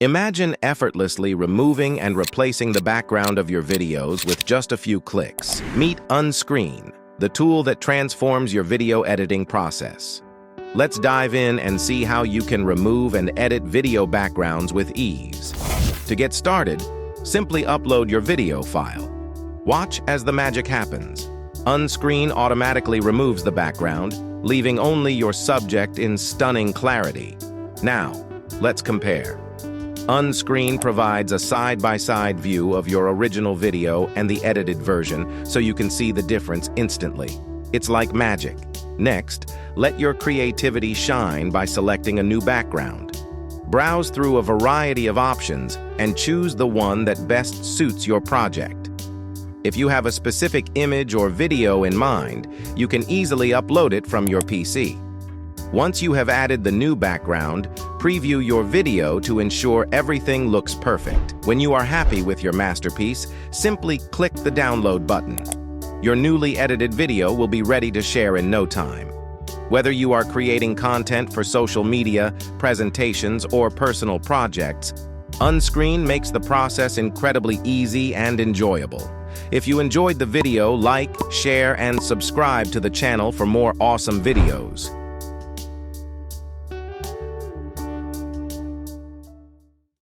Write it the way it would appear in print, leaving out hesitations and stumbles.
Imagine effortlessly removing and replacing the background of your videos with just a few clicks. Meet Unscreen, the tool that transforms your video editing process. Let's dive in and see how you can remove and edit video backgrounds with ease. To get started, simply upload your video file. Watch as the magic happens. Unscreen automatically removes the background, leaving only your subject in stunning clarity. Now, let's compare. Unscreen provides a side-by-side view of your original video and the edited version, so you can see the difference instantly. It's like magic. Next, let your creativity shine by selecting a new background. Browse through a variety of options and choose the one that best suits your project. If you have a specific image or video in mind, you can easily upload it from your PC. Once you have added the new background, preview your video to ensure everything looks perfect. When you are happy with your masterpiece, simply click the download button. Your newly edited video will be ready to share in no time. Whether you are creating content for social media, presentations, or personal projects, Unscreen makes the process incredibly easy and enjoyable. If you enjoyed the video, like, share, and subscribe to the channel for more awesome videos.